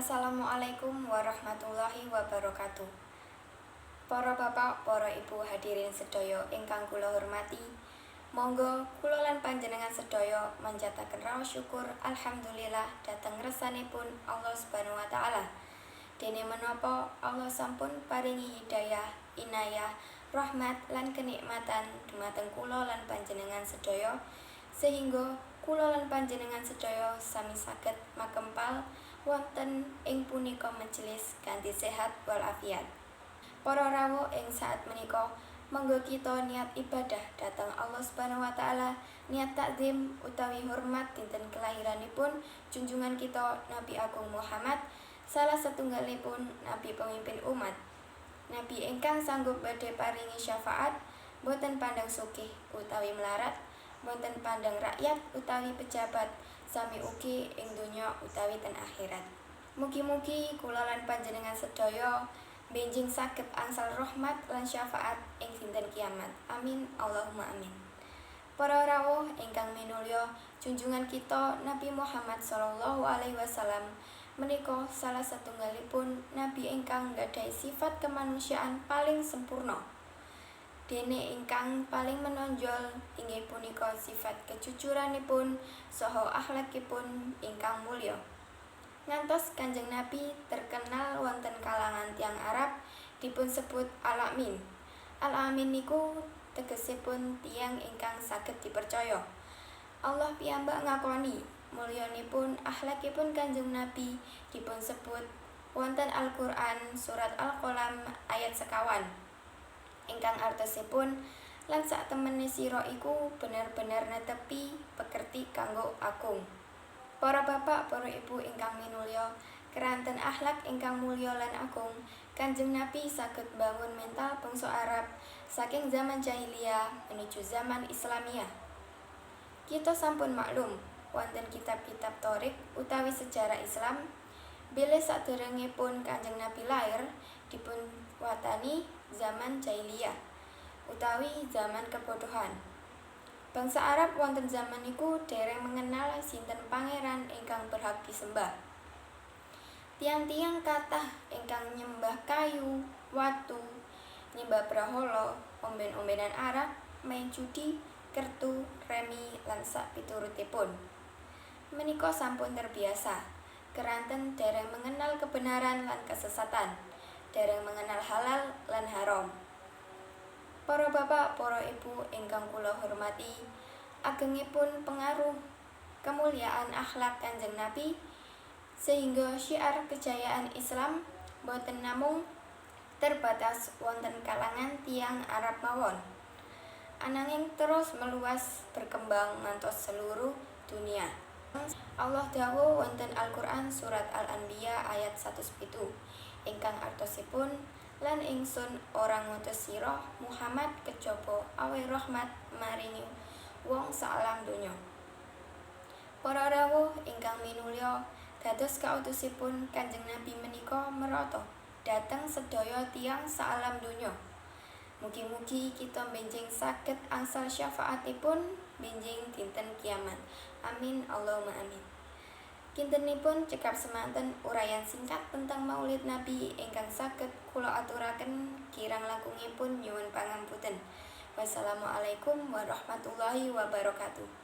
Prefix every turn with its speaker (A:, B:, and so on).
A: Assalamualaikum warahmatullahi wabarakatuh. Para bapak, para ibu hadirin sedaya ingkang kula hormati, monggo kula lan panjenengan sedaya manjataken raos syukur alhamdulillah dhateng ngersanipun Allah Subhanahu wa taala. Dene menapa Allah sampun paringi hidayah, inayah, rahmat lan kenikmatan dumateng kula lan panjenengan sedaya sehingga kula lan panjenengan sedaya sami saged makempal wonten ing punika majelis kanthi sehat walafiat. Para rawuh ing saat menika monggo kita niat ibadah dhateng Allah Subhanahu wa taala, niat takzim utawi hormat dinten kelahiranipun junjungan kita Nabi Agung Muhammad, salah satunggalipun nabi pemimpin umat. Nabi ingkang sanggup badhe paringi syafaat, boten pandang sugih utawi melarat, boten pandang rakyat utawi pejabat, sami ugi ing donya utawi ten akhirat. Mugi-mugi kula lan panjenengan sedaya benjing saged angsal rahmat lan syafaat ing dinten kiamat. Amin Allahumma amin. Para rawuh ingkang minulya, junjungan kita Nabi Muhammad sallallahu alaihi wasallam menika salah satunggalipun nabi ingkang nggadhahi sifat kemanusiaan paling sempurna. Dene ingkang paling menonjol inggih punika sifat kejujuranipun saha akhlakipun ingkang mulya. Ngantos Kanjeng Nabi terkenal wonten kalangan tiyang Arab dipun sebut Al-Amin. Al-Amin niku tegesipun tiyang ingkang saged dipercaya. Allah piyambak ngakoni mulyanipun akhlakipun Kanjeng Nabi dipun sebut wonten Al-Qur'an surat Al-Qalam ayat 1 ingkang artosipun lan sak temene sira iku bener-bener netepi pekerti kanggo agung. Para bapak, para ibu ingkang minulya, keranten akhlak ingkang mulya lan agung, Kanjeng Nabi saged bangun mental bangsa Arab saking zaman jahiliyah menuju zaman Islamiyah. Kita sampun maklum wonten kitab-kitab Thoriq utawi sejarah Islam, bilih saderengipun Kanjeng Nabi lair dipun watani zaman jahiliyah utawi zaman kebodohan. Bangsa Arab wonten zaman iku dereng mengenal sinten pangeran ingkang berhak disembah. Tiang-tiang kathah ingkang nyembah kayu, watu, nyembah brahala, omben-ombenan arak, main judi, kertu, remi lan sak piturutipun. Menika sampun terbiasa, keranten dereng mengenal kebenaran lan kesesatan, dereng mengenal halal lan haram. Para bapak, para ibu ingkang kula hormati, agengipun pengaruh kemuliaan akhlak Kanjeng Nabi sehingga syiar kejayaan Islam boten namung terbatas wonten kalangan tiyang Arab mawon, ananging terus meluas berkembang ngantos seluruh dunia. Allah dawuh wonten Al-Qur'an surat Al-Anbiya ayat 107 ingkang artosipun lan ingsun ora ngutus sira Muhammad kejaba awe rahmat maringi wong saalam donya. Para rawuh ingkang minulya, dados kautusipun Kanjeng Nabi menika merata dhateng sedaya tiyang saalam donya. Mugi-mugi kita benjing saged angsal syafaatipun benjing dinten kiamat. Amin Allahumma amin. Kintenipun cekap semanten urayan singkat tentang Maulid Nabi ingkang saged kula aturaken kirang langkungipun nyuwun pangapunten. Wassalamualaikum warahmatullahi wabarakatuh.